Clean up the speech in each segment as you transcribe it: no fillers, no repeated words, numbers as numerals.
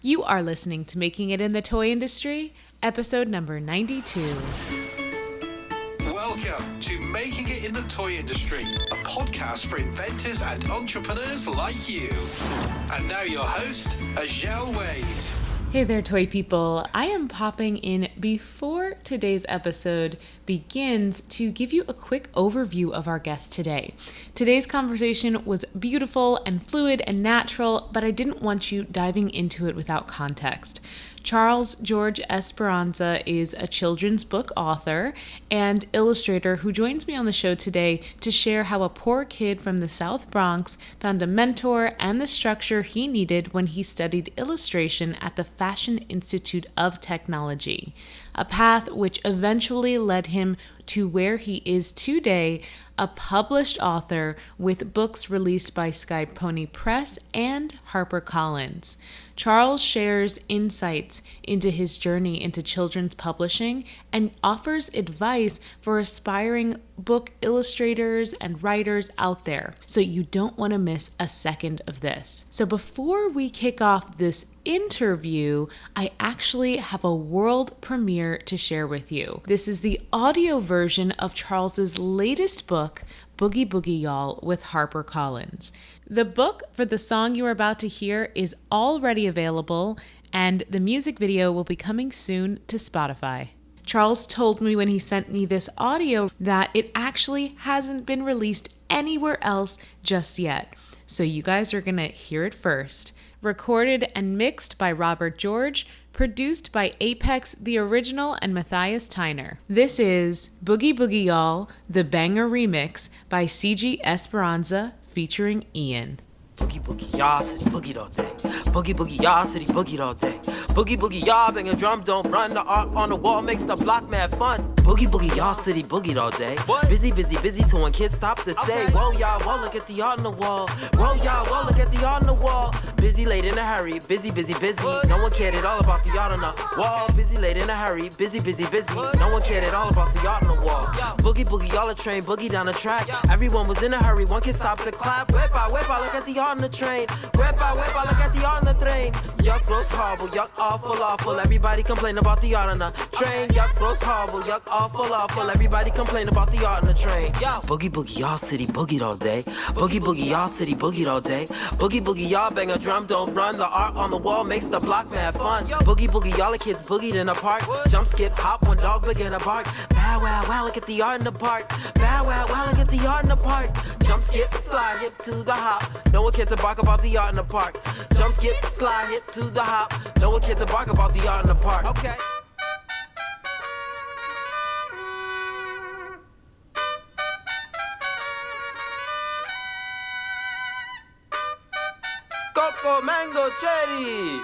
You are listening to Making It in the Toy Industry, episode number 92. Welcome to Making It in the Toy Industry, a podcast for inventors and entrepreneurs like you. And now your host, Ajel Wade. Hey there, toy people. I am popping in before today's episode begins to give you a quick overview of our guest today. Today's conversation was beautiful and fluid and natural, but I didn't want you diving into it without context. George Esperanza is a children's book author and illustrator who joins me on the show today to share how a poor kid from the South Bronx found a mentor and the structure he needed when he studied illustration at the Fashion Institute of Technology, a path which eventually led him to where he is today, a published author with books released by Sky Pony Press and Harper Collins. Charles shares insights into his journey into children's publishing and offers advice for aspiring book illustrators and writers out there. So you don't want to miss a second of this. So before we kick off this interview, I actually have a world premiere to share with you. This is the audio version of Charles's latest book, Boogie Boogie Y'all with Harper Collins. The book for the song you are about to hear is already available, and the music video will be coming soon to Spotify. Charles told me when he sent me this audio that it actually hasn't been released anywhere else just yet. So you guys are going to hear it first. Recorded and mixed by Robert George, produced by Apex the Original and Matthias Tyner. This is Boogie Boogie Y'all, the Banger Remix by George Esperanza featuring Ian. Boogie boogie y'all, city boogie all day. Boogie boogie y'all, city boogie all day. Boogie boogie y'all, bang a drum, don't run. The art on the wall makes the block mad fun. Boogie boogie y'all, city boogie all day. What? Busy till when kids stop to say, whoa y'all, whoa, look at the art on the wall. Whoa y'all, whoa, look at the art on the wall. Busy late in a hurry, busy. What? No one cared at all about the art on the wall. Busy late in a hurry, busy. What? No one cared at all about the art on the wall. Boogie boogie y'all a train, boogie down the track. Everyone was in a hurry, one kid stopped to clap. Whip out, look at the art on the train. Whip out, look at the art on the train. Yuck, gross, horrible, yuck, awful. Everybody complain about the art on the train. Yuck, gross, horrible, yuck, awful. Everybody complain about the art on the train. Boogie boogie y'all city boogied all day. Boogie boogie y'all city boogied all day. Boogie boogie y'all bang a drum, don't run. The art on the wall makes the block mad fun. Boogie boogie y'all the kids boogied in the park. Jump, skip, hop, one dog begin to bark. Bow wow, look at the art in the park. Bow wow, look at the art in the park. Jump, skip, slide, hip to the hop. No one cared to bark about the art in the park. Jump, skip, slide, hip to the hop. No one cared to bark about the art in the park. Okay. Coco, mango, cherry.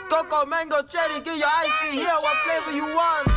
Coco, mango, cherry. Get your icy here. What flavor you want?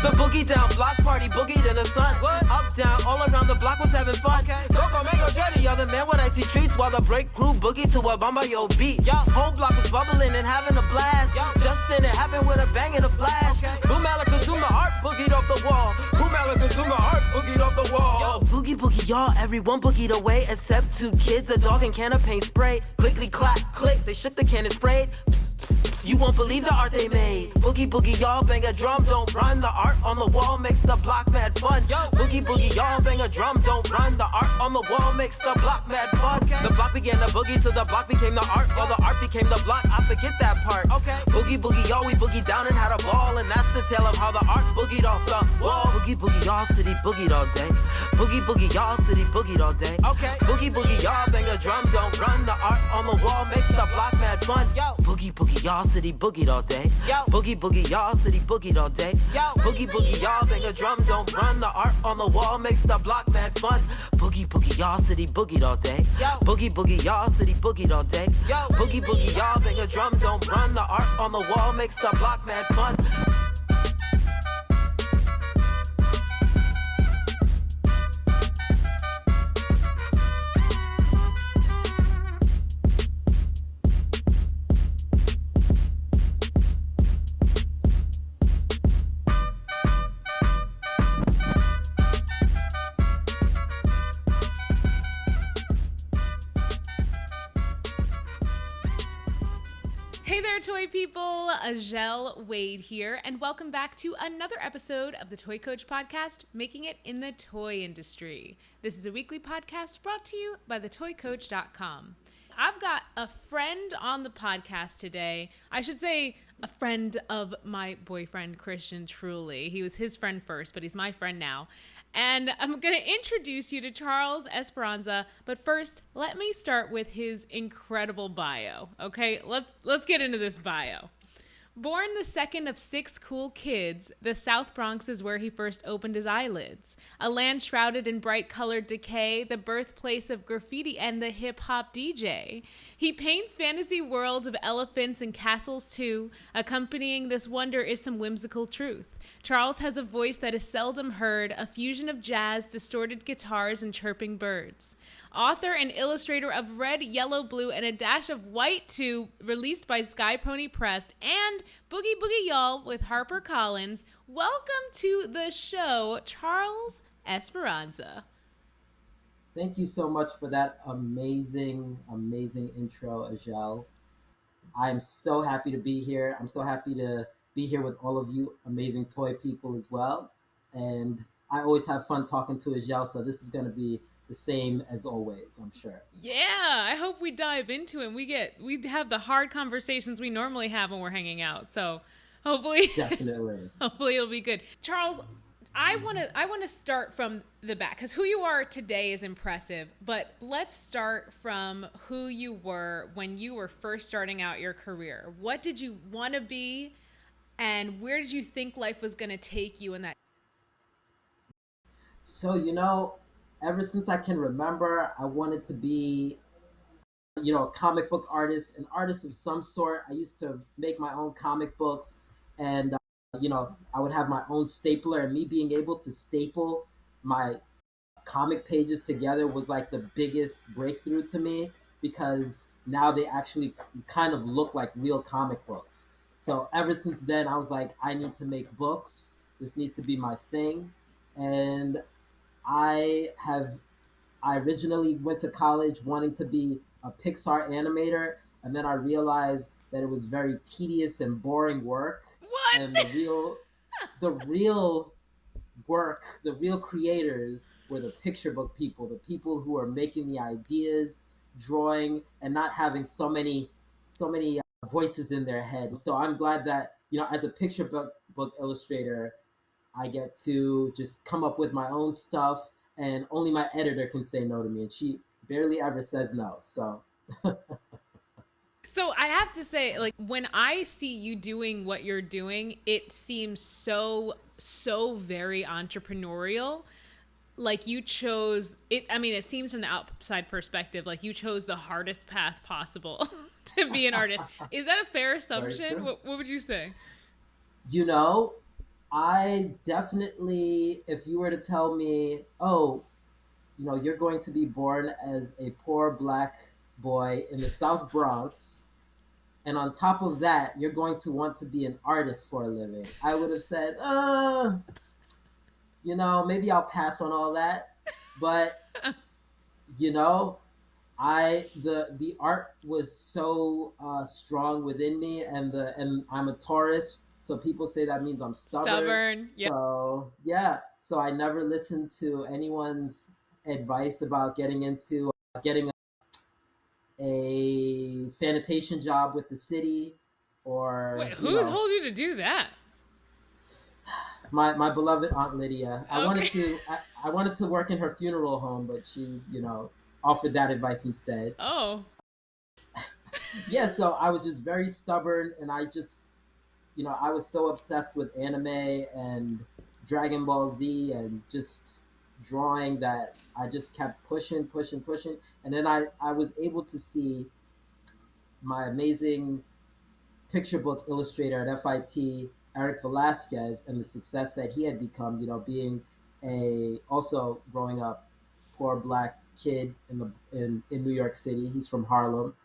The boogie down block party boogied in the sun. What? Up, down, all around the block was having fun. Okay. Coco, mango, cherry, other man with icy treats while the break crew boogie to a bamba yo beat. Yo. Whole block was bubbling and having a blast. Yo. Just then it happened with a bang and a flash. Okay. Boom, Alakazuma art boogied off the wall. Boom, Alakazuma art boogied off the wall. Yo. Boogie, boogie, y'all, everyone boogied away except two kids, a dog and can of paint spray. Clickly clack, click, they shook the can and sprayed. Psst, psst, psst. You won't believe the art they made. Boogie, boogie, y'all, bang a drum, don't run. The art on the wall makes the block mad fun. Yo, boogie boogie y'all bang a drum, don't run. The art on the wall makes the block mad fun. Okay. The block began to boogie till the block became the art, or the art became the block. I forget that part. Okay. Boogie boogie y'all, we boogie down and had a ball, and that's the tale of how the art boogied off the wall. Boogie boogie y'all city boogied all day. Boogie boogie y'all city boogied all day. Okay. Boogie boogie y'all bang a drum, don't run. The art on the wall makes the block mad fun. Yo. Boogie boogie y'all city boogied all day. Yo. Boogie boogie y'all city boogied all day. Yo. Boogie boogie y'all bang a drum, don't run. The art on the wall makes the block mad fun. Boogie boogie y'all city boogied all day. Yo. Boogie boogie y'all city boogied all day. Yo. Boogie boogie y'all bang a drum, don't run. The art on the wall makes the block mad fun. Hey there, toy people! Ajel Wade here, and welcome back to another episode of the Toy Coach Podcast, Making It in the Toy Industry. This is a weekly podcast brought to you by thetoycoach.com. I've got a friend on the podcast today. I should say a friend of my boyfriend, Christian, truly. He was his friend first, but he's my friend now. And I'm going to introduce you to Charles Esperanza. But first, let me start with his incredible bio. Okay, let's get into this bio. Born the second of 6 cool kids, the South Bronx is where he first opened his eyelids. A land shrouded in bright-colored decay, the birthplace of graffiti and the hip-hop DJ. He paints fantasy worlds of elephants and castles too. Accompanying this wonder is some whimsical truth. Charles has a voice that is seldom heard, a fusion of jazz, distorted guitars, and chirping birds. Author and illustrator of Red, Yellow, Blue, and a Dash of White 2, released by Sky Pony Press, and Boogie Boogie Y'all with Harper Collins. Welcome to the show, Charles Esperanza. Thank you so much for that amazing intro, Ajel. I'm so happy to be here. I'm so happy to be here with all of you amazing toy people as well. And I always have fun talking to Ajel, so this is going to be the same as always, I'm sure. Yeah, I hope we dive into it. We have the hard conversations we normally have when we're hanging out. So hopefully, Definitely. hopefully it'll be good. Charles, I want to start from the back because who you are today is impressive. But let's start from who you were when you were first starting out your career. What did you want to be, and where did you think life was going to take you in that? So, ever since I can remember, I wanted to be, a comic book artist, an artist of some sort. I used to make my own comic books, and, I would have my own stapler, and me being able to staple my comic pages together was like the biggest breakthrough to me because now they actually kind of look like real comic books. So ever since then, I was like, I need to make books. This needs to be my thing. And I have I originally went to college wanting to be a Pixar animator, and then I realized that it was very tedious and boring work. What? And the real work, the real creators were the picture book people, the people who are making the ideas, drawing, and not having so many voices in their head. So I'm glad that as a picture book illustrator, I get to just come up with my own stuff, and only my editor can say no to me, and she barely ever says no. So So I have to say, like, when I see you doing what you're doing, it seems so very entrepreneurial. Like you chose it. I mean, it seems from the outside perspective, like you chose the hardest path possible to be an artist. Is that a fair assumption? What would you say? you know, I definitely, if you were to tell me, oh, you're going to be born as a poor black boy in the South Bronx, and on top of that, you're going to want to be an artist for a living, I would have said, maybe I'll pass on all that. But, you know, the art was so strong within me, and I'm a Taurus, so people say that means I'm stubborn. Yep. So yeah, so I never listened to anyone's advice about getting a sanitation job with the city, or Wait, who told you to do that? my beloved Aunt Lydia. I wanted Okay. to work in her funeral home, but she offered that advice instead. Oh, Yeah, so I was just very stubborn, and I was so obsessed with anime and Dragon Ball Z and just drawing that I just kept pushing. And then I was able to see my amazing picture book illustrator at FIT, Eric Velasquez, and the success that he had become, being also growing up poor black kid in New York City. He's from Harlem,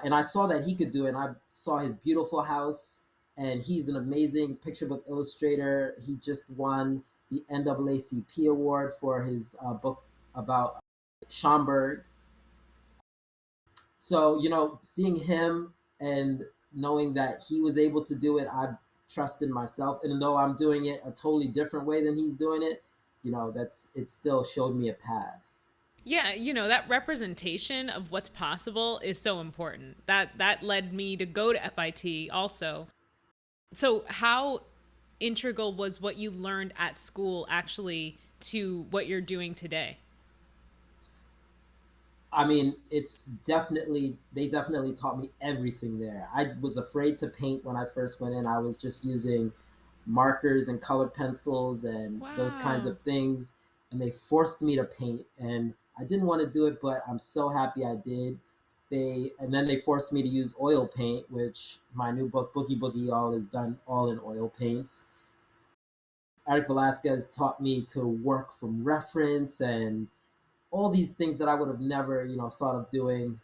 and I saw that he could do it. And I saw his beautiful house, and he's an amazing picture book illustrator. He just won the NAACP award for his book about Schomburg. So seeing him And knowing that he was able to do it, I trust in myself. And though I'm doing it a totally different way than he's doing it, it still showed me a path. Yeah, that representation of what's possible is so important. That led me to go to FIT also. So how integral was what you learned at school actually to what you're doing today? I mean, they definitely taught me everything there. I was afraid to paint when I first went in. I was just using markers and colored pencils and those kinds Wow. of things. And they forced me to paint. And I didn't want to do it, but I'm so happy I did. And then they forced me to use oil paint, which my new book, Boogie Boogie All, is done all in oil paints. Eric Velasquez taught me to work from reference and all these things that I would have never, thought of doing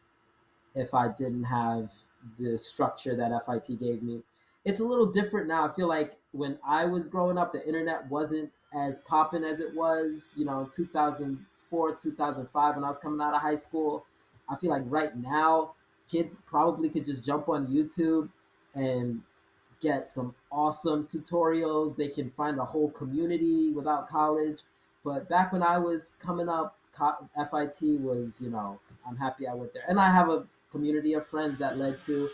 if I didn't have the structure that FIT gave me. It's a little different now. I feel like when I was growing up, the internet wasn't as popping as it was, 2004, 2005, when I was coming out of high school. I feel like right now, kids probably could just jump on YouTube and get some awesome tutorials. They can find a whole community without college. But back when I was coming up, FIT was, I'm happy I went there. And I have a community of friends that led to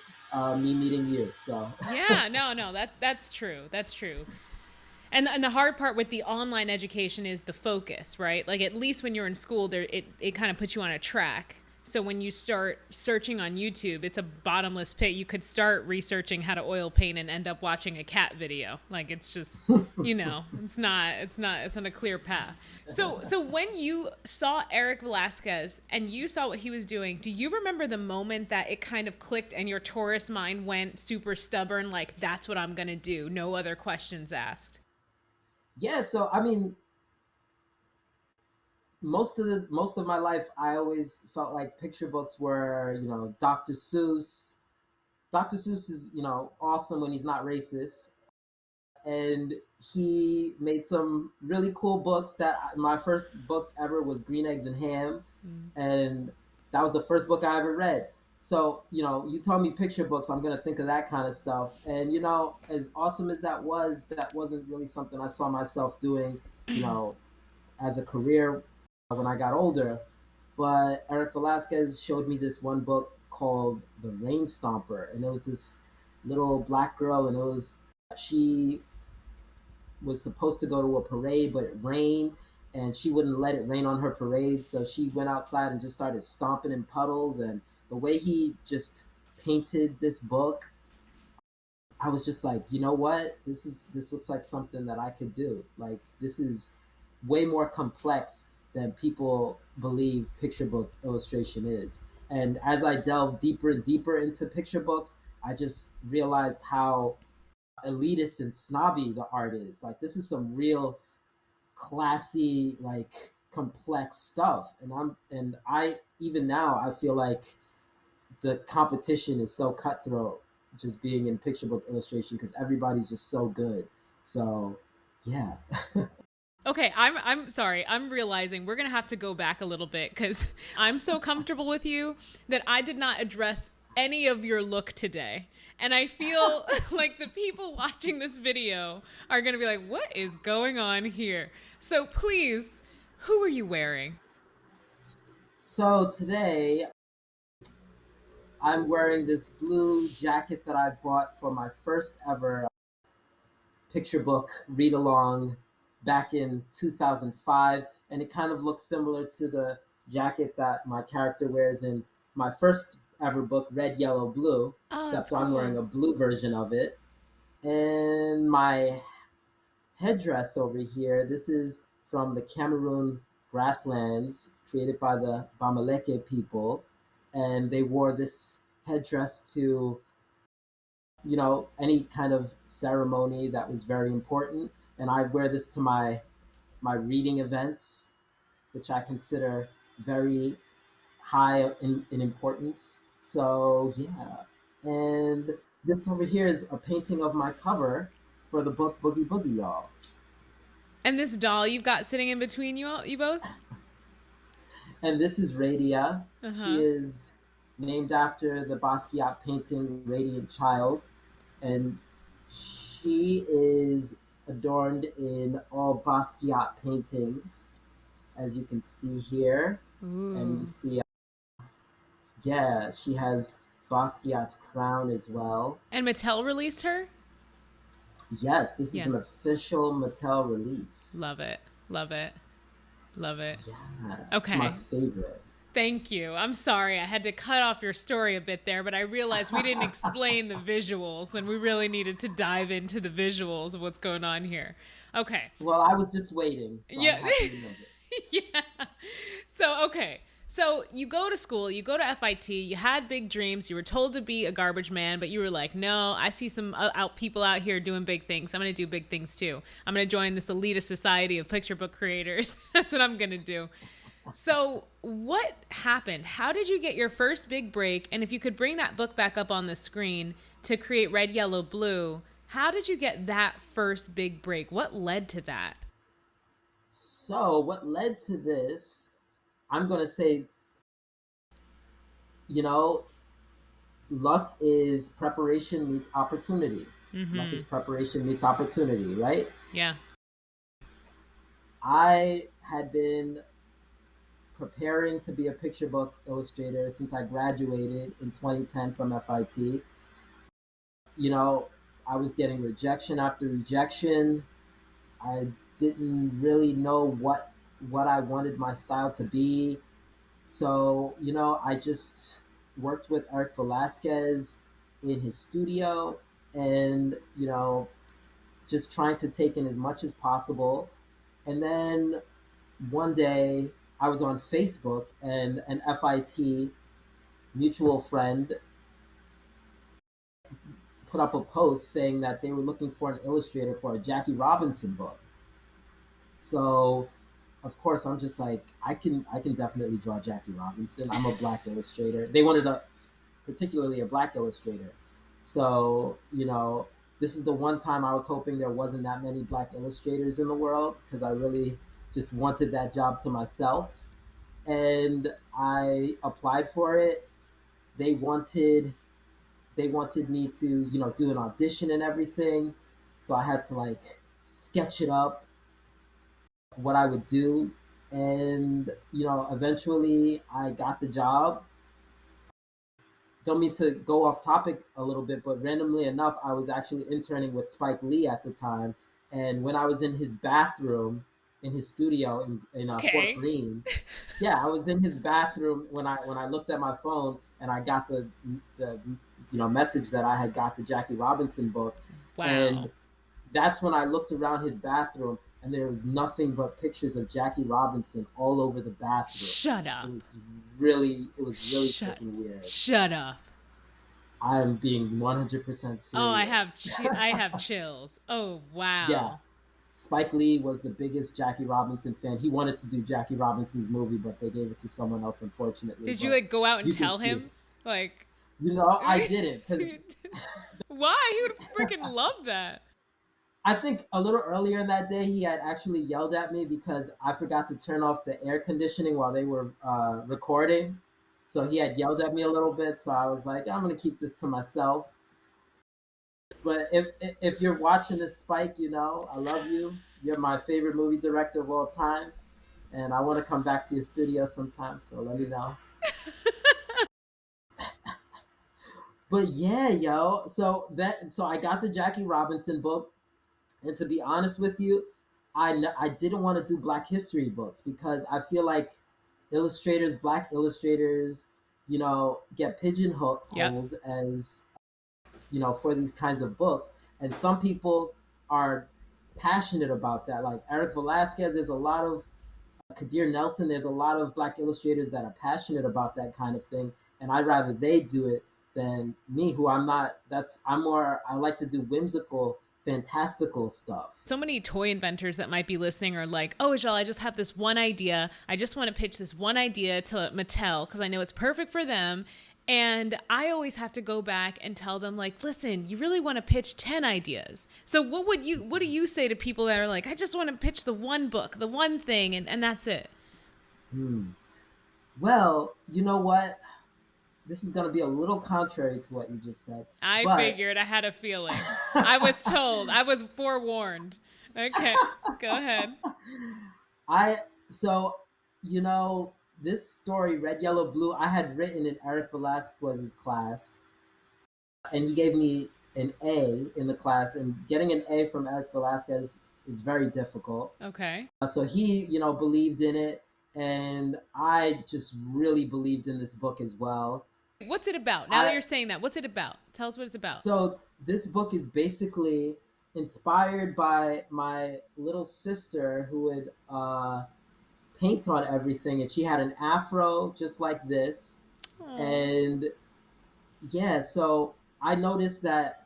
me meeting you. So, Yeah, no, that's true. That's true. And the hard part with the online education is the focus, right? Like at least when you're in school, it kind of puts you on a track. So when you start searching on YouTube, it's a bottomless pit. You could start researching how to oil paint and end up watching a cat video. Like it's just, it's not a clear path. So when you saw Eric Velasquez and you saw what he was doing, do you remember the moment that it kind of clicked and your Taurus mind went super stubborn, like that's what I'm going to do, no other questions asked? yeah, so I mean, most of my life I always felt like picture books were, Dr. Seuss. Dr. Seuss is, awesome when he's not racist. And he made some really cool books. That my first book ever was Green Eggs and Ham, and that was the first book I ever read. So you tell me picture books, I'm gonna think of that kind of stuff. And as awesome as that wasn't really something I saw myself doing, as a career when I got older. But Eric Velasquez showed me this one book called The Rain Stomper, and it was this little black girl, and she was supposed to go to a parade, but it rained, and she wouldn't let it rain on her parade, so she went outside and just started stomping in puddles. And the way he just painted this book, I was just like, you know what? This looks like something that I could do. Like this is way more complex than people believe picture book illustration is. And as I delved deeper and deeper into picture books, I just realized how elitist and snobby the art is. Like this is some real classy, like complex stuff. And I even now I feel like the competition is so cutthroat just being in picture book illustration because everybody's just so good. So yeah. Okay, I'm sorry. I'm realizing we're going to have to go back a little bit cuz I'm so comfortable with you that I did not address any of your look today. And I feel like the people watching this video are going to be like, "What is going on here?" So please, who are you wearing? So today I'm wearing this blue jacket that I bought for my first ever picture book read along back in 2005, and it kind of looks similar to the jacket that my character wears in my first ever book, Red, Yellow, Blue, Oh, that's except I'm wearing cool. a blue version of it. And my headdress over here, this is from the Cameroon grasslands created by the Bamaleke people, and they wore this headdress to any kind of ceremony that was very important. And I wear this to my reading events, which I consider very high in importance. So yeah. And this over here is a painting of my cover for the book Boogie Boogie Y'all. And this doll you've got sitting in between you both? And this is Radia. She Uh-huh. is named after the Basquiat painting Radiant Child. And she is adorned in all Basquiat paintings, as you can see here. And you Ooh. see, yeah, she has Basquiat's crown as well. And Mattel released her? Yes, this is Yeah. an official Mattel release. Love it. Love it. Love it. Yeah, it's my Okay. favorite. Thank you. I'm sorry. I had to cut off your story a bit there, but I realized we didn't explain the visuals and we really needed to dive into the visuals of what's going on here. Okay. Well, I was just waiting, so I'm Yeah. happy you noticed. Yeah. So, okay. So you go to school, you go to FIT, you had big dreams, you were told to be a garbage man, but you were like, no, I see some people out here doing big things. I'm going to do big things too. I'm going to join this elitist society of picture book creators. That's what I'm going to do. So what happened? How did you get your first big break? And if you could bring that book back up on the screen to create Red, Yellow, Blue, how did you get that first big break? What led to that? So, what led to this, I'm going to say, you know, luck is preparation meets opportunity. Luck is preparation meets opportunity, right? Yeah. I had been preparing to be a picture book illustrator since I graduated in 2010 from FIT. You know, I was getting rejection after rejection. I didn't really know what I wanted my style to be. So, I just worked with Eric Velasquez in his studio and, just trying to take in as much as possible. And then one day I was on Facebook and an FIT mutual friend put up a post saying that they were looking for an illustrator for a Jackie Robinson book. So, of course, I'm just like, I can definitely draw Jackie Robinson. I'm a black illustrator. They wanted particularly a black illustrator. So, this is the one time I was hoping there wasn't that many black illustrators in the world because I really just wanted that job to myself. And I applied for it. They wanted they wanted me to, do an audition and everything. So I had to like sketch it up what I would do. And, eventually I got the job. Don't mean to go off topic a little bit, but randomly enough, I was actually interning with Spike Lee at the time. And when I was in his bathroom in his studio in Fort Okay. Greene, yeah, I was in his bathroom when I looked at my phone and I got the message that I had got the Jackie Robinson book. And Wow. that's when I looked around his bathroom and there was nothing but pictures of Jackie Robinson all over the bathroom. Shut It up. was really Shut. freaking weird. Shut up. I'm being 100% Oh, serious. I have chills. Oh, Yeah. wow. Spike Lee was the biggest Jackie Robinson fan. He wanted to do Jackie Robinson's movie, but they gave it to someone else, unfortunately. Did you But like go out and you can tell see. him? Like, I didn't because why? He would freaking love that. I think a little earlier in that day, he had actually yelled at me because I forgot to turn off the air conditioning while they were recording. So he had yelled at me a little bit. So I was like, I'm going to keep this to myself. But if you're watching this, Spike, I love you. You're my favorite movie director of all time. And I want to come back to your studio sometime. So let me know. But yeah, yo. So I got the Jackie Robinson book. And to be honest with you, I didn't want to do Black History books because I feel like black illustrators, get Yep. pigeonholed as, for these kinds of books. And some people are passionate about that. Like Eric Velasquez, there's a lot of Kadir Nelson, there's a lot of black illustrators that are passionate about that kind of thing. And I'd rather they do it than me, who I'm not. I like to do whimsical, fantastical stuff. So many toy inventors that might be listening are like, oh, Michelle, I just have this one idea. I just want to pitch this one idea to Mattel because I know it's perfect for them. And I always have to go back and tell them, like, listen, you really want to pitch 10 ideas. So what do you say to people that are like, I just want to pitch the one book, the one thing, and that's it? Well, you know what? this is going to be a little contrary to what you just said, I but figured. I had a feeling. I was told. I was forewarned. Okay, go ahead. I so you know this story, Red, Yellow, Blue, I had written in Eric Velasquez's class, and he gave me an A in the class. And getting an A from Eric Velasquez is very difficult. Okay. So he, believed in it, and I just really believed in this book as well. What's it about? Now that I you're saying that, what's it about? Tell us what it's about. So this book is basically inspired by my little sister who would paint on everything, and she had an afro just like this. Aww. And yeah, so I noticed that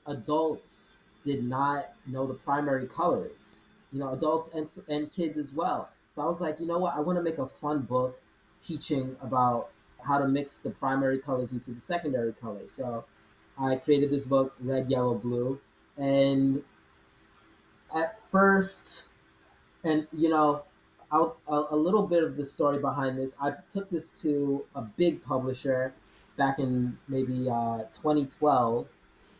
adults did not know the primary colors, adults and kids as well. So I was like, you know what, I want to make a fun book teaching about how to mix the primary colors into the secondary colors. So I created this book, Red, Yellow, Blue. And at first, and a little bit of the story behind this, I took this to a big publisher back in maybe 2012.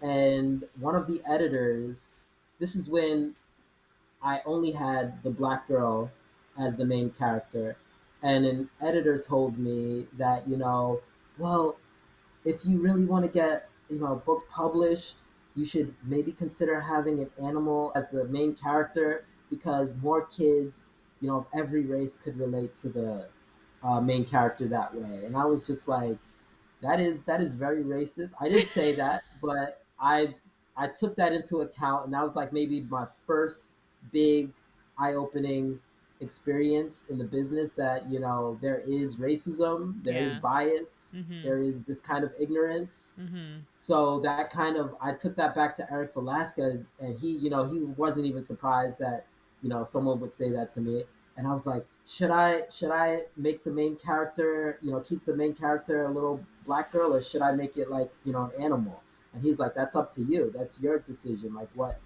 And one of the editors, this is when I only had the black girl as the main character. And an editor told me that, well, if you really want to get a book published, you should maybe consider having an animal as the main character, because more kids of every race could relate to the main character that way. And I was just like, that is very racist. I didn't say that, but I took that into account, and that was like maybe my first big eye-opening experience in the business, that there is racism, there is Yeah. bias, Mm-hmm. there is this kind of ignorance. Mm-hmm. So that kind of, I took that back to Eric Velasquez, and he wasn't even surprised that someone would say that to me. And I was like, should I make the main character, keep the main character a little black girl, or should I make it like an animal? And he's like, that's up to you. That's your decision. Like what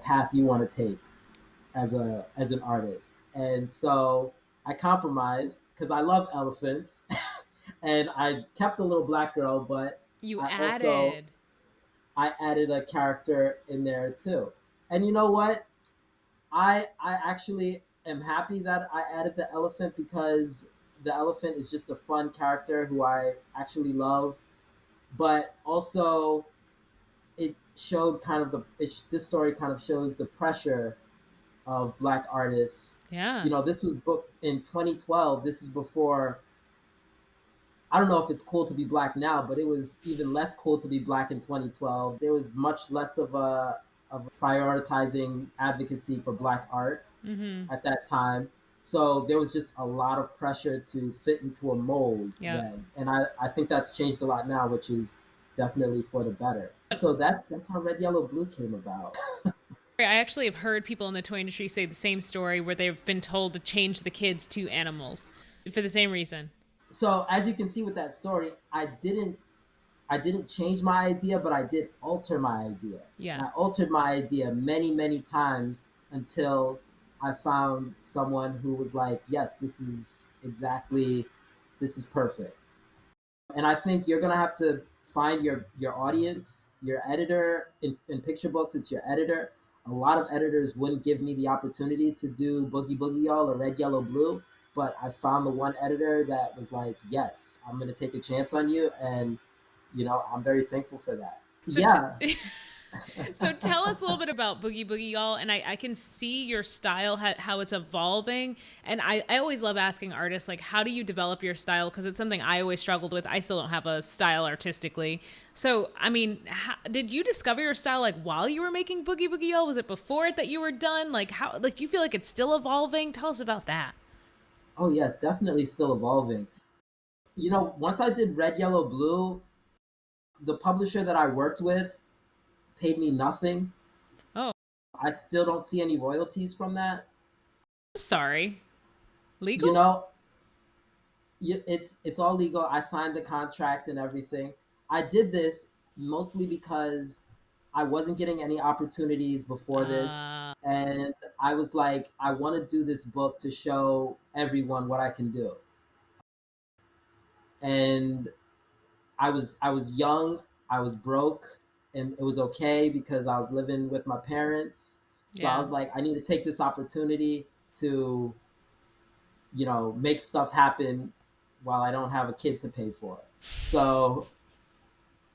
path you want to take as an artist. And so I compromised because I love elephants, and I kept the little black girl, but You I also added. I added a character in there too. And you know what? I actually am happy that I added the elephant, because the elephant is just a fun character who I actually love. But also, it showed kind of this story kind of shows the pressure of black artists. Yeah. This was booked in 2012. This is before, I don't know if it's cool to be black now, but it was even less cool to be black in 2012. There was much less of prioritizing advocacy for black art Mm-hmm. at that time. So there was just a lot of pressure to fit into a mold Yeah. then. And I think that's changed a lot now, which is definitely for the better. So that's how Red, Yellow, Blue came about. I actually have heard people in the toy industry say the same story where they've been told to change the kids to animals for the same reason. So as you can see with that story, I didn't change my idea, but I did alter my idea. And Yeah. I altered my idea many, many times until I found someone who was like, yes, this is perfect. And I think you're gonna have to find your audience, your editor. In picture books, it's your editor. A lot of editors wouldn't give me the opportunity to do Boogie Boogie Y'all or Red, Yellow, Blue, but I found the one editor that was like, yes, I'm gonna take a chance on you, and I'm very thankful for that. So, Yeah. so tell us a little bit about Boogie Boogie Y'all, and I can see your style, how it's evolving. And I always love asking artists, like, how do you develop your style? Because it's something I always struggled with. I still don't have a style artistically. So, I mean, did you discover your style like while you were making Boogie Boogie Y'all? Was it before it that you were done? Like, do you feel like it's still evolving? Tell us about that. Oh yes, definitely still evolving. Once I did Red, Yellow, Blue, the publisher that I worked with paid me nothing. Oh, I still don't see any royalties from that. I'm sorry. You Legal? know, it's all legal. I signed the contract and everything. I did this mostly because I wasn't getting any opportunities before this, Uh, and I was like, I want to do this book to show everyone what I can do. And I was young, I was broke, and it was okay because I was living with my parents. So I Yeah. was like, I need to take this opportunity to, make stuff happen while I don't have a kid to pay for. So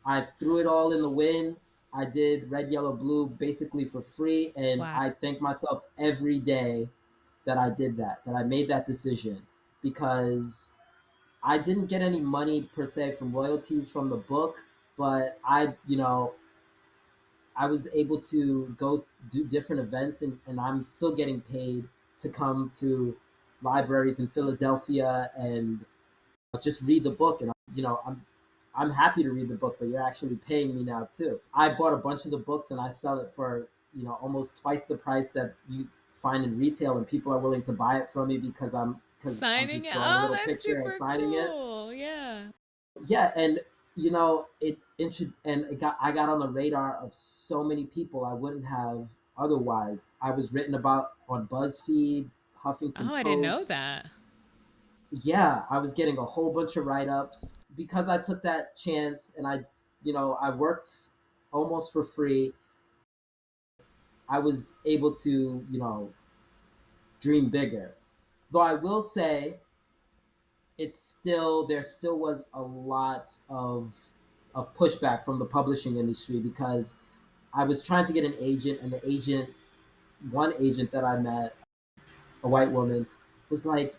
I threw it all in the wind. I did Red, Yellow, Blue basically for free, and Wow. I thank myself every day that I did that I made that decision, because I didn't get any money per se from royalties from the book, but I was able to go do different events, and I'm still getting paid to come to libraries in Philadelphia and just read the book. And I'm happy to read the book, but you're actually paying me now too. I bought a bunch of the books and I sell it for almost twice the price that you find in retail, and people are willing to buy it from me because I'm Signing just it. drawing a Oh, little that's picture and super signing it. cool. Yeah. Yeah, and I got on the radar of so many people I wouldn't have otherwise. I was written about on BuzzFeed, Huffington Oh, I didn't know Post. that. Yeah, I was getting a whole bunch of write-ups because I took that chance, and I worked almost for free. I was able to, dream bigger. Though I will say there still was a lot of pushback from the publishing industry, because I was trying to get an agent, and one agent that I met, a white woman, was like,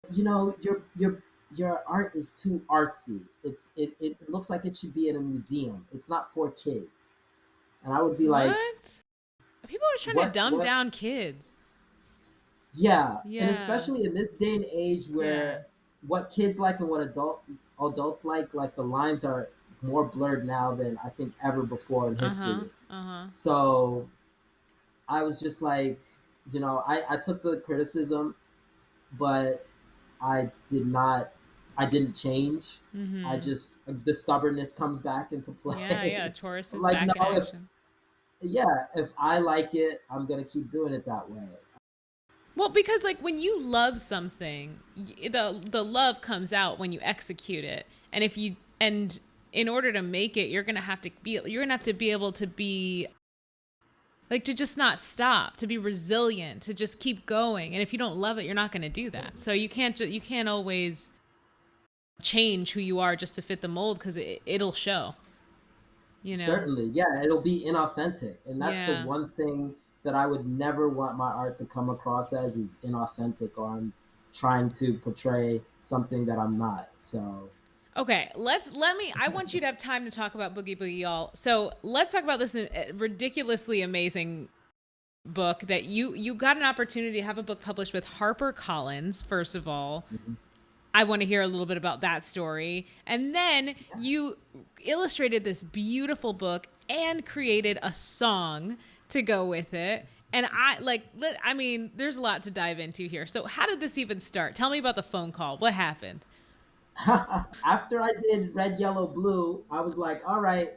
your art is too artsy. It looks like it should be in a museum. It's not for kids. And I would be like, What? People are trying to dumb what? down kids. Yeah, and Yeah. especially in this day and age Yeah. where what kids like and what adults like the lines are more blurred now than I think ever before in Uh-huh. history. Uh-huh. So I was just like, I took the criticism, but I did not, I didn't change. I Mm-hmm. just, the stubbornness comes back into Yeah, yeah. play. Taurus I'm is like, back in no, action. if I like it, I'm going to keep doing it that way. Well, because like when you love something, the love comes out when you execute it. And in order to make it, you're gonna have to be able to be like to just not stop, to be resilient, to just keep going. And if you don't love it, you're not going to do that. So you can't always change who you are just to fit the mold, because it'll show, you know? Certainly, yeah, it'll be inauthentic, and that's the Yeah. one thing that I would never want my art to come across as, is inauthentic, or I'm trying to portray something that I'm not. So, Okay, I want you to have time to talk about Boogie Boogie Y'all. So let's talk about this ridiculously amazing book that you got an opportunity to have a book published with Harper Collins, first of all. mhm. I want to hear a little bit about that story. And then Yeah. you illustrated this beautiful book and created a song to go with it. And I mean, there's a lot to dive into here. So, how did this even start? Tell me about the phone call. What happened? After I did Red, Yellow, Blue, I was like, all right,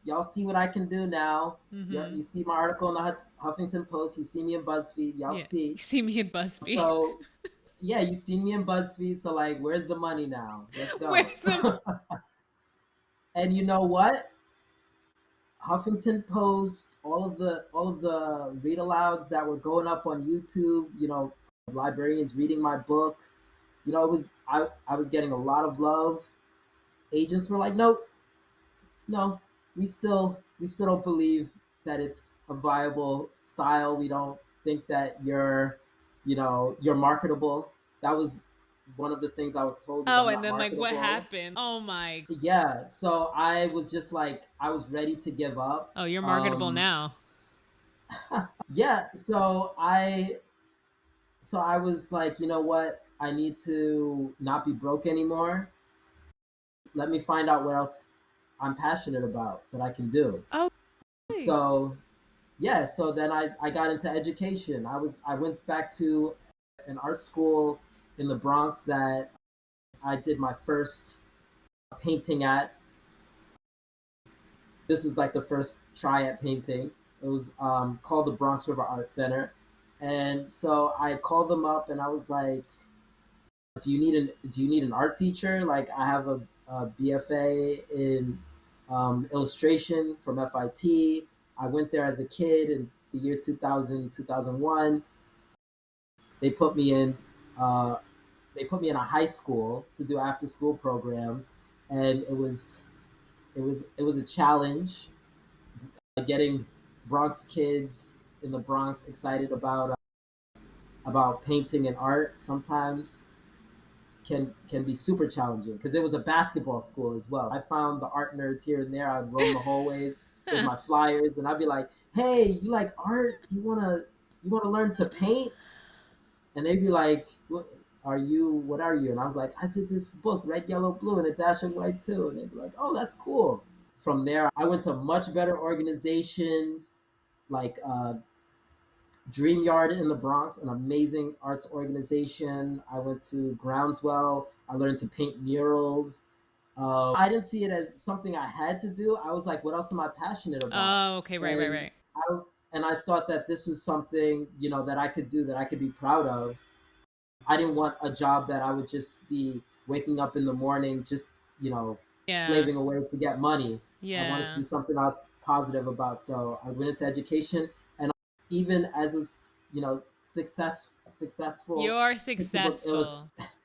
y'all see what I can do now. You see my article in the Huffington Post. You see me in BuzzFeed. Y'all Yeah. see. You see me in BuzzFeed. So, yeah, you see me in BuzzFeed. So, like, where's the money now? Let's go. Where's the. And you know what? Huffington Post, all of the read alouds that were going up on YouTube, librarians reading my book, I was getting a lot of love. Agents were like, "No, no, we still don't believe that it's a viable style. We don't think that you're marketable." That was one of the things I was told, is Oh, I'm and not then like what marketable. happened? Oh my. Yeah, so I was just like, I was ready to give up. Oh, you're marketable now. Yeah, so I was like, you know what? I need to not be broke anymore. Let me find out what else I'm passionate about that I can do. Oh, really? So yeah, so then I got into education. I went back to an art school in the Bronx that I did my first painting at. This is like the first try at painting. It was called the Bronx River Art Center. And so I called them up and I was like, do you need an art teacher? Like, I have a BFA in illustration from FIT. I went there as a kid in the year 2000, 2001. They put me in uh, they put me in a high school to do after school programs, and it was a challenge getting Bronx kids in the Bronx excited about painting and art. Sometimes can be super challenging because it was a basketball school as well. I found the art nerds here and there. I'd roam the hallways with my flyers, and I'd be like, "Hey, you like art? Do you wanna learn to paint?" And they'd be like, "What are you? What are you?" And I was like, "I did this book, Red, Yellow, Blue, and a dash of white too." And they'd be like, "Oh, that's cool." From there, I went to much better organizations like Dream Yard in the Bronx, an amazing arts organization. I went to Groundswell. I learned to paint murals. I didn't see it as something I had to do. I was like, what else am I passionate about? Oh, okay, right, right, And right. I thought that this was something, that I could do, that I could be proud of. I didn't want a job that I would just be waking up in the morning, just, Yeah, slaving away to get money. I wanted to yeah. do something I was positive about. So I went into education, and even as successful You're picture book illust- successful.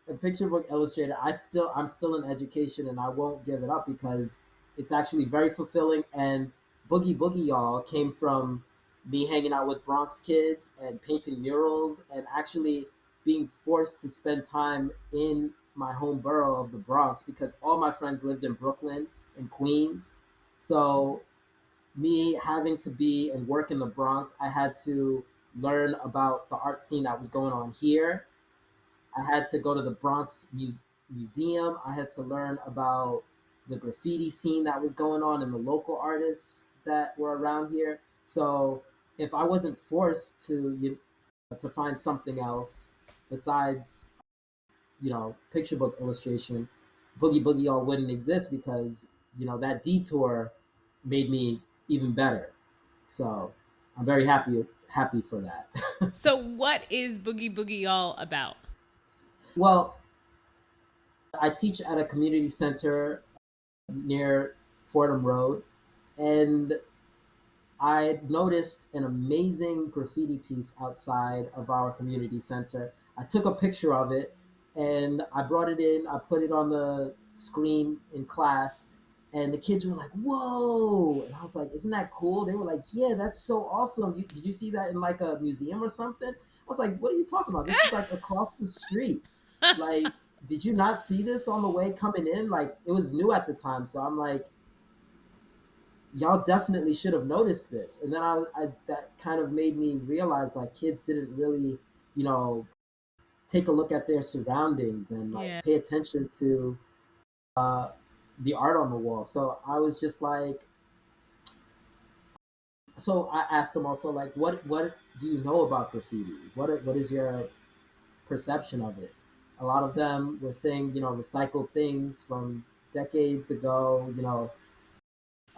a picture book illustrator, I'm still in education, and I won't give it up because it's actually very fulfilling. And Boogie Boogie Y'all came from me hanging out with Bronx kids and painting murals and actually being forced to spend time in my home borough of the Bronx because all my friends lived in Brooklyn and Queens. So me having to be and work in the Bronx, I had to learn about the art scene that was going on here. I had to go to the Museum. I had to learn about the graffiti scene that was going on and the local artists that were around here. So if I wasn't forced to find something else besides picture book illustration, Boogie Boogie All wouldn't exist because that detour made me even better. So I'm very happy for that. So, what is Boogie Boogie all about? Well, I teach at a community center near Fordham Road, and I noticed an amazing graffiti piece outside of our community center. I took a picture of it and I brought it in. I put it on the screen in class, and the kids were like, "Whoa!" And I was like, "Isn't that cool?" They were like, "Yeah, that's so awesome. Did you see that in like a museum or something?" I was like, "What are you talking about? This is like across the street. Like, did you not see this on the way coming in? Like, it was new at the time." So I'm like, y'all definitely should have noticed this. And then I that kind of made me realize like kids didn't really, you know, take a look at their surroundings and like Yeah. pay attention to uh, the art on the wall. So I was just like, so I asked them also like, what do you know about graffiti? What is your perception of it? A lot of them were saying, recycled things from decades ago.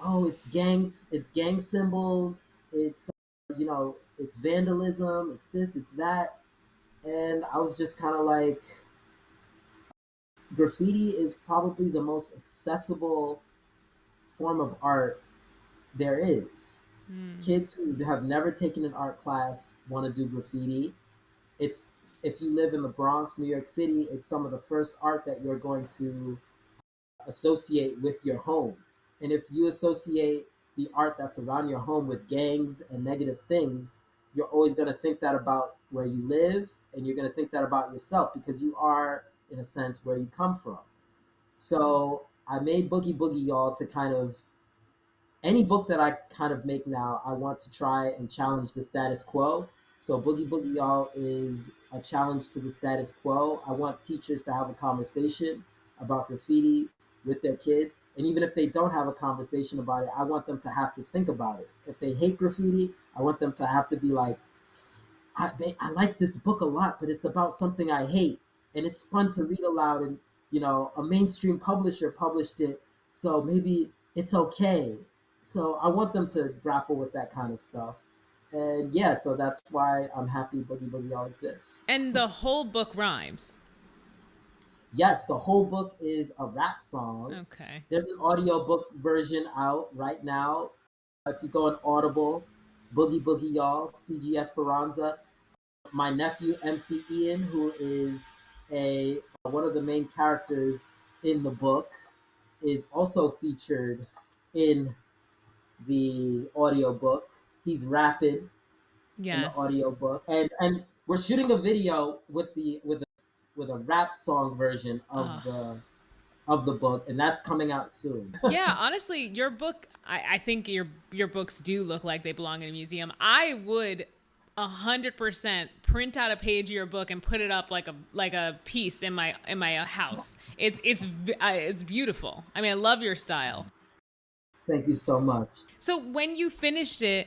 Oh, it's gang symbols, it's vandalism, it's this, it's that. And I was just kind of like, graffiti is probably the most accessible form of art there is. Mm. Kids who have never taken an art class want to do graffiti. It's If you live in the Bronx, New York City, it's some of the first art that you're going to associate with your home. And if you associate the art that's around your home with gangs and negative things, you're always going to think that about where you live, and you're going to think that about yourself because you are, in a sense, where you come from. So I made Boogie Boogie Y'all to kind of, any book that I kind of make now, I want to try and challenge the status quo. So Boogie Boogie Y'all is a challenge to the status quo. I want teachers to have a conversation about graffiti with their kids. And even if they don't have a conversation about it, I want them to have to think about it. If they hate graffiti, I want them to have to be like, I like this book a lot, but it's about something I hate. And it's fun to read aloud. And, a mainstream publisher published it. So maybe it's okay. So I want them to grapple with that kind of stuff. And yeah, so that's why I'm happy Boogie Boogie All exists. And the whole book rhymes. Yes, the whole book is a rap song. Okay. There's an audiobook version out right now. If you go on Audible, Boogie Boogie Y'all, CG Esperanza. My nephew MC Ian, who is a one of the main characters in the book, is also featured in the audiobook. He's rapping in the Yes. audiobook. And we're shooting a video with a rap song version of the book, and that's coming out soon. Yeah, honestly, your book, I think your books do look like they belong in a museum. I would 100% print out a page of your book and put it up like a piece in my house. It's beautiful. I mean, I love your style. Thank you so much. So when you finish the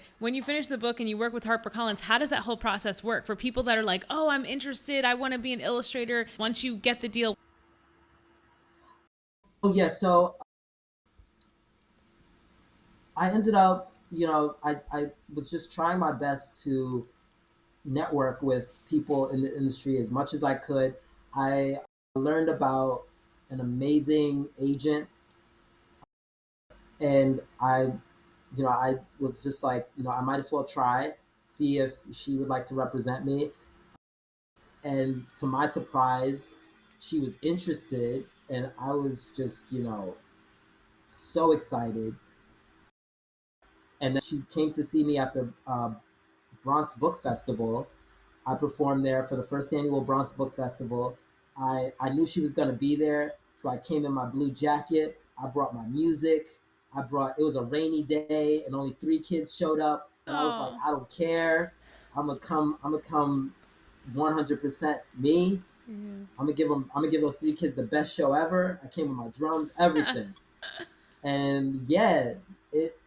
book and you work with Harper Collins, how does that whole process work for people that are like, "Oh, I'm interested. I want to be an illustrator." Once you get the deal. Oh yeah, so I ended up, I was just trying my best to network with people in the industry as much as I could. I learned about an amazing agent, and I was just like, I might as well try, see if she would like to represent me. And to my surprise, she was interested, and I was just, so excited. And then she came to see me at the Bronx Book Festival. I performed there for the first annual Bronx Book Festival. I knew she was going to be there, so I came in my blue jacket. I brought my music. It was a rainy day, and only 3 kids showed up. But I was like, Oh. I don't care. I'm gonna come 100% me. I'm gonna give those 3 kids the best show ever. I came with my drums, everything, and yeah, it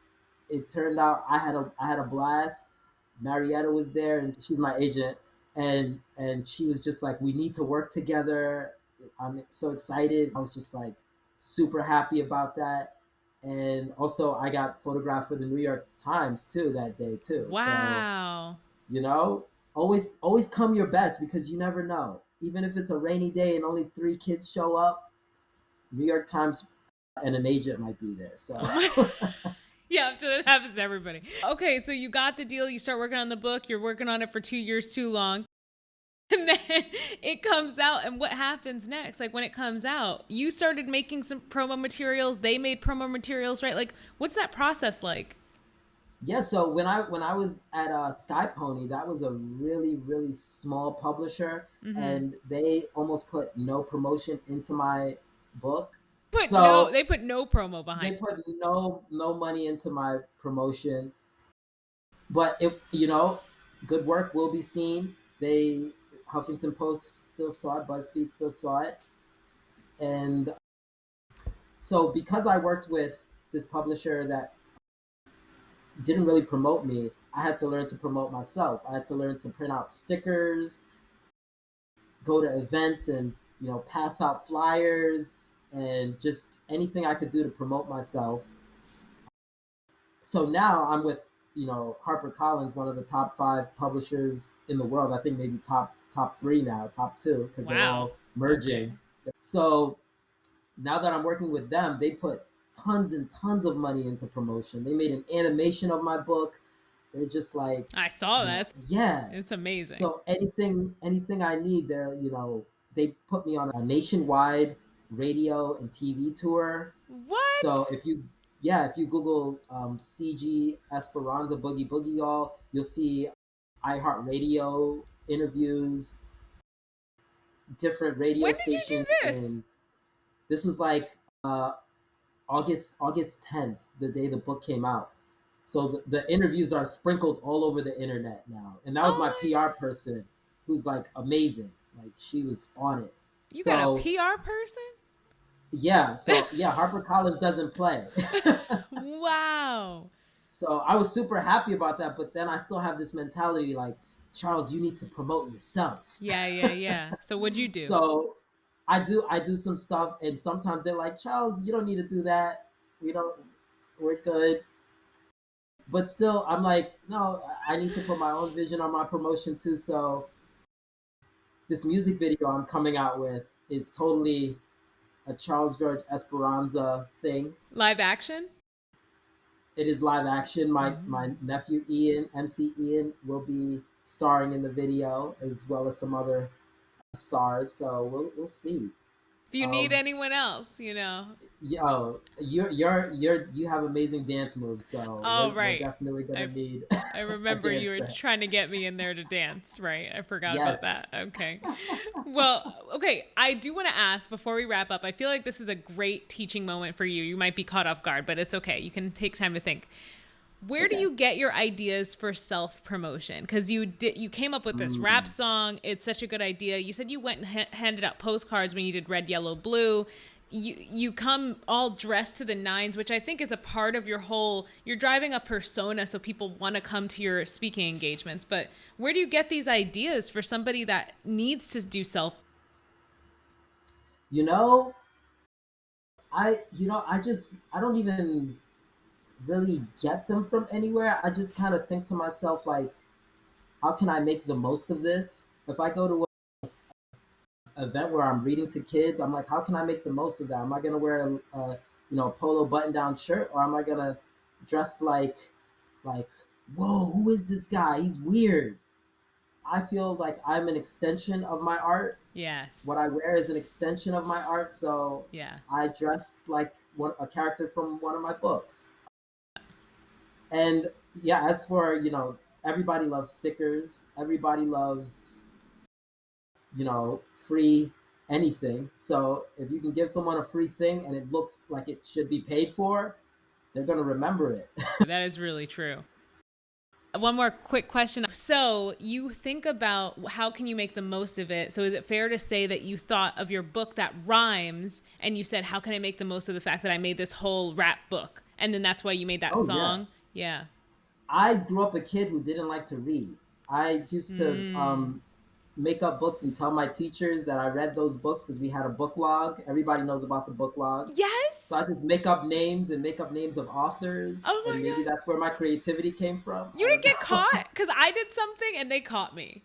it turned out I had a blast. Marietta was there, and she's my agent, and she was just like, "We need to work together." I'm so excited. I was just like super happy about that, and also I got photographed for the New York Times too that day too. So Wow. you know, always come your best because you never know. Even if it's a rainy day and only 3 kids show up, New York Times and an agent might be there. So. Oh my. Yeah, I'm sure that happens to everybody. Okay, so you got the deal. You start working on the book. You're working on it for 2 years too long. And then it comes out. And what happens next? Like when it comes out, you started making some promo materials. They made promo materials, right? Like, what's that process like? Yeah, so when I was at Sky Pony, that was a really really small publisher, and they almost put no promotion into my book. So They put no promo behind they it. put no money into my promotion, but good work will be seen. They Huffington Post still saw it, BuzzFeed still saw it, and so because I worked with this publisher that didn't really promote me, I had to learn to promote myself. I had to learn to print out stickers, go to events, and pass out flyers, and just anything I could do to promote myself. So now I'm with Harper Collins, one of the top 5 publishers in the world. I think maybe top 3 now, top 2, because they're Wow. all Okay. merging. So now that I'm working with them, they put tons and tons of money into promotion. They made an animation of my book. They're just like, I saw that. yeah. It's amazing. So anything I need, they put me on a nationwide radio and TV tour. So What? if you Google CG Esperanza Boogie Boogie Y'all, you'll see iHeartRadio interviews, different radio When did you do stations, this? and this was like uh, August 10th, the day the book came out. So the interviews are sprinkled all over the internet now, and that was my Oh my PR person, who's like amazing. Like she was on it. You got a So PR person? yeah, Harper Collins doesn't play. Wow. So I was super happy about that, but then I still have this mentality like, Charles, you need to promote yourself. Yeah, yeah, yeah. So what'd you do? So I do some stuff, and sometimes they're like, Charles, you don't need to do that. We don't we're good. But still, I'm like, no, I need to put my own vision on my promotion too. So this music video I'm coming out with is totally a Charles George Esperanza thing. Live action? It is live action. My nephew Ian, MC Ian, will be starring in the video as well as some other stars. So we'll see. If you need anyone else, you know. Yo, you have amazing dance moves, so Oh, we're right. definitely gonna need I a remember you were dancer. trying to get me in there to dance, right? I forgot about that. Yes. Okay. Well, okay. I do want to ask before we wrap up. I feel like this is a great teaching moment for you. You might be caught off guard, but it's okay. You can take time to think. Where do you get your ideas for self-promotion? Because you came up with this rap song. It's such a good idea. You said you went and handed out postcards when you did Red, Yellow, Blue. You come all dressed to the nines, which I think is a part of your whole, you're driving a persona so people want to come to your speaking engagements. But where do you get these ideas for somebody that needs to do self? You know, I don't even really get them from anywhere. I just kind of think to myself like, how can I make the most of this? If I go to a event where I'm reading to kids, I'm like, how can I make the most of that? Am I gonna wear a polo button down shirt, or am I gonna dress like whoa, who is this guy? He's weird. I feel like I'm an extension of my art. Yes. What I wear is an extension of my art, so Yeah. I dress like a character from one of my books. And yeah, as for, everybody loves stickers. Everybody loves, free anything. So if you can give someone a free thing and it looks like it should be paid for, they're going to remember it. That is really true. One more quick question. So you think about how can you make the most of it? So is it fair to say that you thought of your book that rhymes and you said, how can I make the most of the fact that I made this whole rap book? And then that's why you made that song? Yeah. I grew up a kid who didn't like to read. I used to make up books and tell my teachers that I read those books because we had a book log. Everybody knows about the book log. Yes. So I just make up names of authors. Oh my and maybe God. that's where my creativity came from. You didn't get caught? Because I did something and they caught me.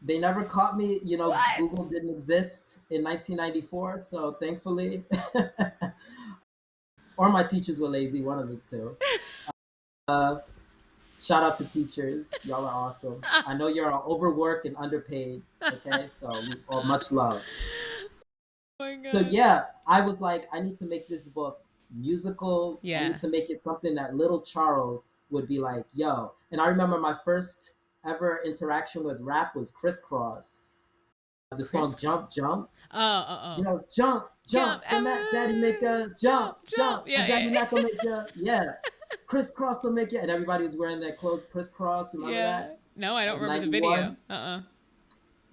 They never caught me. What? Google didn't exist in 1994, so thankfully. Or my teachers were lazy, one of the two. Shout out to teachers. Y'all are awesome. I know you're overworked and underpaid. Okay, so much love. Oh my God. So yeah, I was like, I need to make this book musical. Yeah. I need to make it something that little Charles would be like, yo. And I remember my first ever interaction with rap was Crisscross. The song Jump, Jump. Oh. Jump, and that daddy make a jump. Yeah, And daddy yeah. not gonna make a, crisscross will make it. And everybody was wearing their clothes crisscross. Remember that? No, I don't It was remember the 91. video.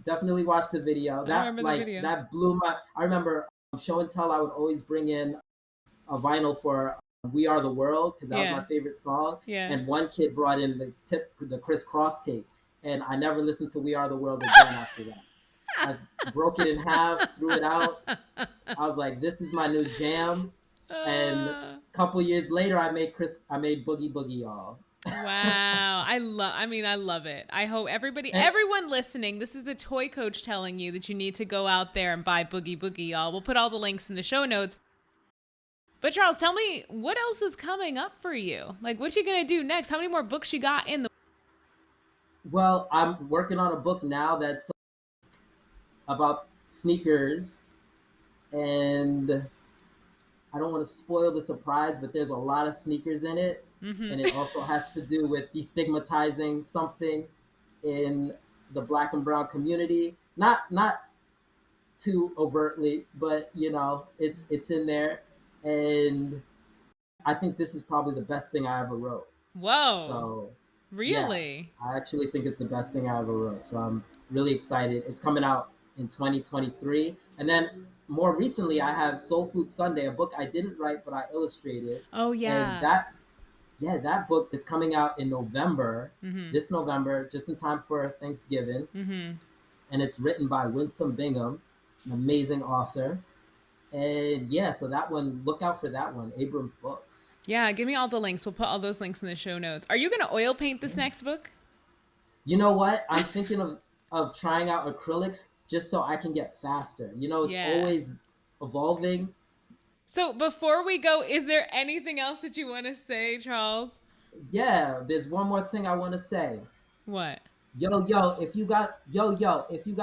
Definitely watched the video. remember the video. That blew my. I remember show and tell. I would always bring in a vinyl for "We Are the World" because that was my favorite song. Yeah. And one kid brought in the crisscross tape, and I never listened to "We Are the World" again after that. I broke it in half, threw it out. I was like, "This is my new jam." And a couple years later, I made Boogie Boogie Y'all. Wow. I love it. I hope everyone listening, this is the toy coach telling you that you need to go out there and buy Boogie Boogie Y'all. We'll put all the links in the show notes. But Charles, tell me, what else is coming up for you? Like, what you going to do next? How many more books you got in the... Well, I'm working on a book now that's about sneakers, and I don't want to spoil the surprise, but there's a lot of sneakers in it. And it also has to do with destigmatizing something in the Black and brown community. Not too overtly, but it's in there. And I think this is probably the best thing I ever wrote. Whoa. So really? Yeah, I actually think it's the best thing I ever wrote. So I'm really excited. It's coming out in 2023. And then more recently, I have Soul Food Sunday, a book I didn't write, but I illustrated. Oh, yeah. And that book is coming out in November, this November, just in time for Thanksgiving. And it's written by Winsome Bingham, an amazing author. And yeah, so that one, look out for that one, Abrams Books. Yeah, give me all the links. We'll put all those links in the show notes. Are you going to oil paint this next book? You know what? I'm thinking of trying out acrylics just so I can get faster. You know, it's Yeah. always evolving. So before we go, is there anything else that you want to say, Charles? Yeah, there's one more thing I want to say. What? If you got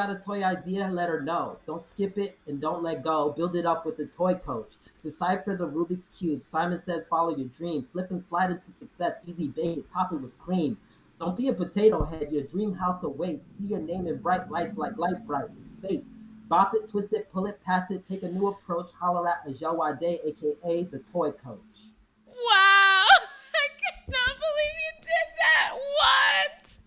a toy idea, let her know. Don't skip it and don't let go. Build it up with the toy coach. Decipher the Rubik's Cube. Simon Says follow your dreams. Slip and slide into success. Easy bake it, top it with cream. Don't be a potato head. Your dream house awaits. See your name in bright lights like light bright. It's fate. Bop it, twist it, pull it, pass it. Take a new approach. Holler at Ajel Wade, aka the toy coach. Wow! I cannot believe you did that. What?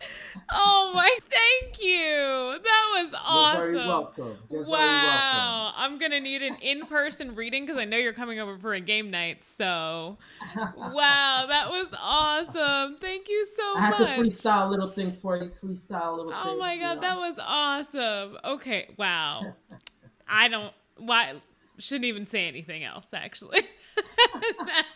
Oh my, thank you. That was awesome. You're very welcome. You're wow. very welcome. I'm going to need an in-person reading because I know you're coming over for a game night. So, wow, that was awesome. Thank you so much. I had to freestyle a little thing for you. Oh my God, that was awesome. Okay, wow. Shouldn't even say anything else, actually.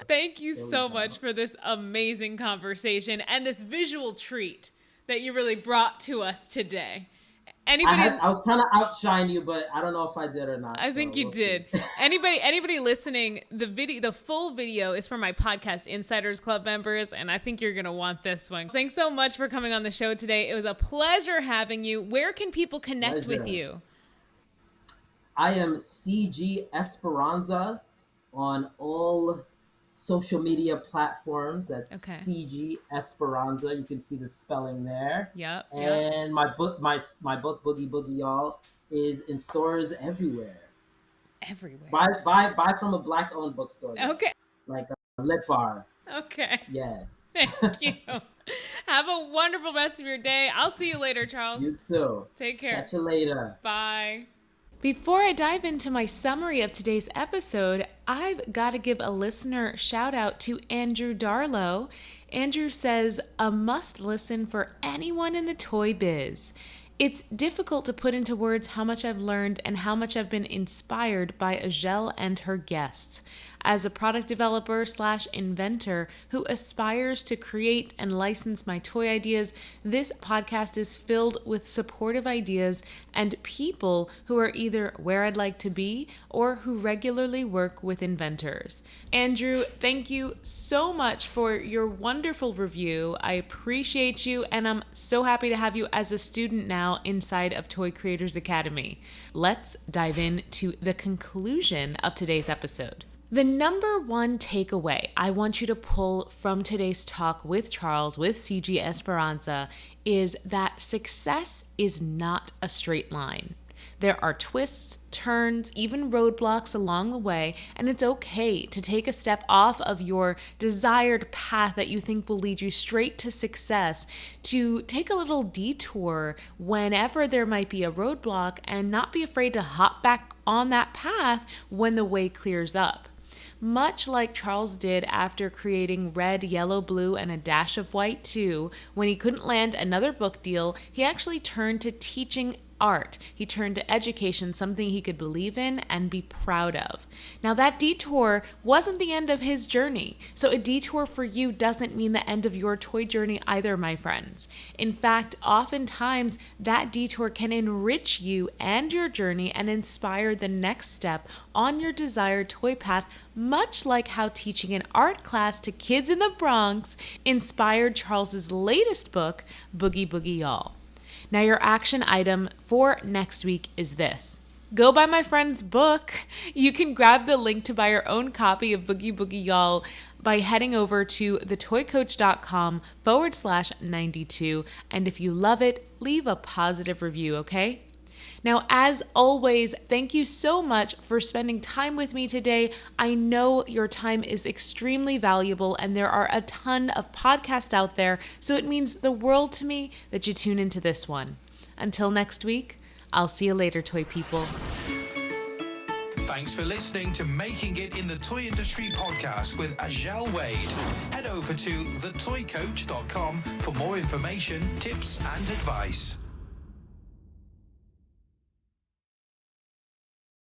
Thank you so much for this amazing conversation and this visual treat that you really brought to us today. I was trying to outshine you, but I don't know if I did or not. I think you did. Anybody listening, the full video is for my podcast Insiders Club members, and I think you're going to want this one. Thanks so much for coming on the show today. It was a pleasure having you. Where can people connect with you? I am CG Esperanza on all social media platforms. That's CG Esperanza. You can see the spelling there. Yep. And my book, my book Boogie Boogie Y'all, is in stores everywhere. Everywhere. Buy from a Black-owned bookstore. Okay. Like a Lit Bar. Okay. Yeah. Thank you. Have a wonderful rest of your day. I'll see you later, Charles. You too. Take care. Catch you later. Bye. Before I dive into my summary of today's episode, I've got to give a listener shout out to Andrew Darlow. Andrew says, a must listen for anyone in the toy biz. It's difficult to put into words how much I've learned and how much I've been inspired by Ajel and her guests. As a product developer / inventor who aspires to create and license my toy ideas, this podcast is filled with supportive ideas and people who are either where I'd like to be or who regularly work with inventors. Andrew, thank you so much for your wonderful review. I appreciate you, and I'm so happy to have you as a student now inside of Toy Creators Academy. Let's dive into the conclusion of today's episode. The number one takeaway I want you to pull from today's talk with Charles, with CG Esperanza, is that success is not a straight line. There are twists, turns, even roadblocks along the way, and it's okay to take a step off of your desired path that you think will lead you straight to success, to take a little detour whenever there might be a roadblock and not be afraid to hop back on that path when the way clears up. Much like Charles did after creating Red, Yellow, Blue, and a dash of white too, when he couldn't land another book deal, he actually turned to teaching art. He turned to education, something he could believe in and be proud of. Now that detour wasn't the end of his journey, so a detour for you doesn't mean the end of your toy journey either, my friends. In fact, oftentimes that detour can enrich you and your journey and inspire the next step on your desired toy path, much like how teaching an art class to kids in the Bronx inspired Charles's latest book, Boogie Boogie Y'all. Now, your action item for next week is this. Go buy my friend's book. You can grab the link to buy your own copy of Boogie Boogie Y'all by heading over to thetoycoach.com/92. And if you love it, leave a positive review, okay? Now, as always, thank you so much for spending time with me today. I know your time is extremely valuable, and there are a ton of podcasts out there, so it means the world to me that you tune into this one. Until next week, I'll see you later, toy people. Thanks for listening to Making It in the Toy Industry podcast with Ajel Wade. Head over to thetoycoach.com for more information, tips, and advice.